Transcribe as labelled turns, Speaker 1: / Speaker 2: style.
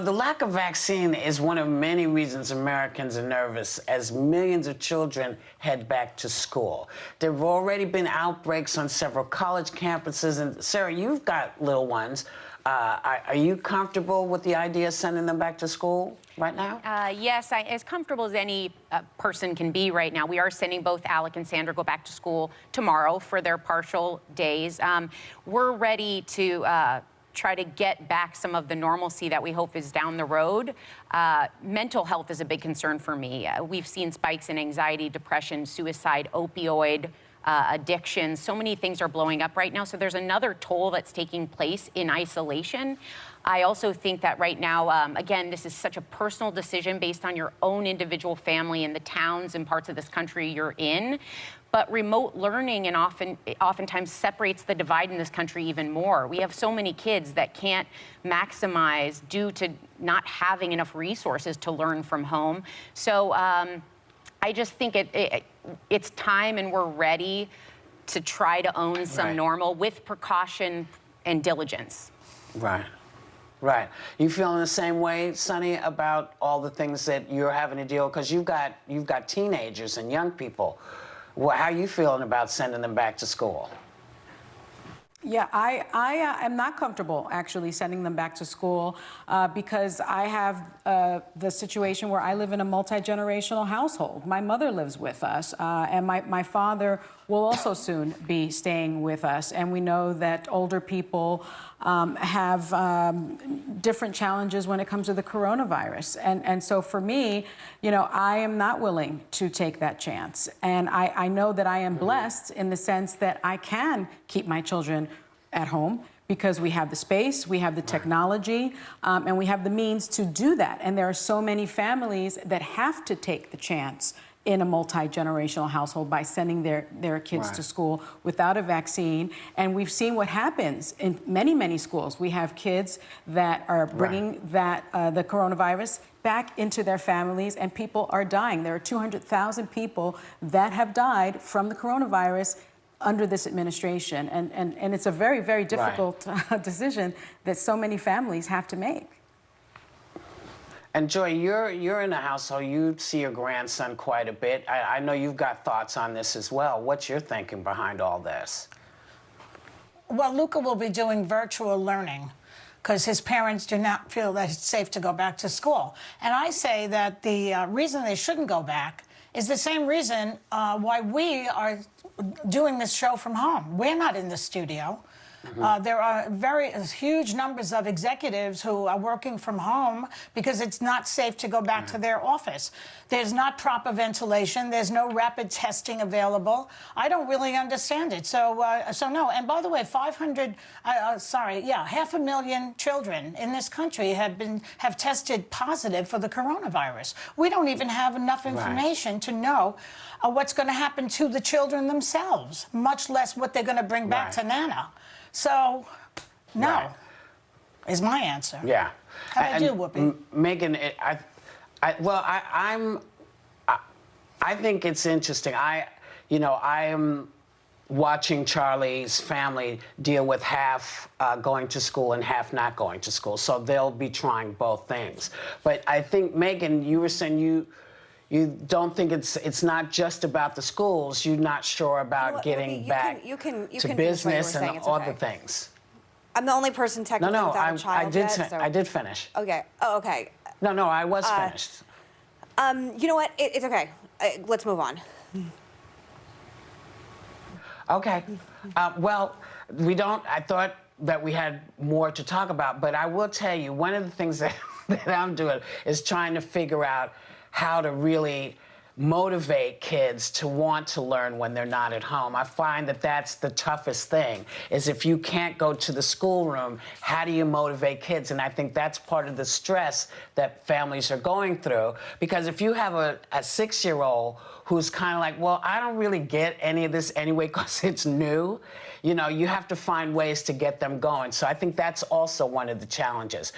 Speaker 1: The lack of vaccine is one of many reasons Americans are nervous as millions of children head back to school. There have already been outbreaks on several college campuses. And Sarah, you've got little ones. Are you comfortable with the idea of sending them back to school right now?
Speaker 2: Yes, as comfortable as any person can be right now. We are sending both Alec and Sandra go back to school tomorrow for their partial days. We're ready to try to get back some of the normalcy that we hope is down the road. Mental health is a big concern for me. We've seen spikes in anxiety, depression, suicide, opioid addiction. So many things are blowing up right now. So there's another toll that's taking place in isolation. I also think that right now, again, this is such a personal decision based on your own individual family and the towns and parts of this country you're in. But remote learning oftentimes separates the divide in this country even more. We have so many kids that can't maximize due to not having enough resources to learn from home. So I just think it's time, and we're ready to try to own some normal with precaution and diligence.
Speaker 1: Right. Right. You feeling the same way, Sonny, about all the things that you're having to deal with? Because you've got teenagers and young people. How are you feeling about sending them back to school?
Speaker 3: Yeah, I am not comfortable actually sending them back to school because I have the situation where I live in a multi-generational household. My mother lives with us, and my father will also soon be staying with us. And we know that older people have different challenges when it comes to the coronavirus. And so for me, you know, I am not willing to take that chance. And I know that I am blessed in the sense that I can keep my children at home because we have the space, we have the technology, and we have the means to do that. And there are so many families that have to take the chance in a multi-generational household by sending their kids to school without a vaccine. And we've seen what happens in many, many schools. We have kids that are bringing the coronavirus back into their families, and people are dying. There are 200,000 people that have died from the coronavirus under this administration. And it's a very, very difficult decision that so many families have to make.
Speaker 1: And Joy, you're in a household, you see your grandson quite a bit. I know you've got thoughts on this as well. What's your thinking behind all this?
Speaker 4: Well, Luca will be doing virtual learning because his parents do not feel that it's safe to go back to school. And I say that the reason they shouldn't go back is the same reason why we are doing this show from home. We're not in the studio. There are huge numbers of executives who are working from home because it's not safe to go back to their office. There's not proper ventilation. There's no rapid testing available. I don't really understand it. So no. And by the way, 500,000 children in this country have tested positive for the coronavirus. We don't even have enough information to know what's going to happen to the children themselves, much less what they're going to bring back to Nana. So, no, is my answer.
Speaker 1: Yeah.
Speaker 4: How do I do, Whoopi?
Speaker 1: Megan, I think it's interesting. I am watching Charlie's family deal with half going to school and half not going to school. So they'll be trying both things. But I think, Megan, you were saying you don't think it's not just about the schools. You're not sure about getting back to business and other things.
Speaker 5: I'm the only person technically without a child yet.
Speaker 1: I did finish.
Speaker 5: Okay. Oh, okay.
Speaker 1: No, I was finished.
Speaker 5: You know what? It's okay. Let's move on.
Speaker 1: Okay. Well, I thought that we had more to talk about, but I will tell you, one of the things that I'm doing is trying to figure out how to really motivate kids to want to learn when they're not at home. I find that that's the toughest thing, is if you can't go to the schoolroom, how do you motivate kids? And I think that's part of the stress that families are going through, because if you have a 6-year-old who's kind of like, well, I don't really get any of this anyway because it's new, you know, you have to find ways to get them going. So I think that's also one of the challenges.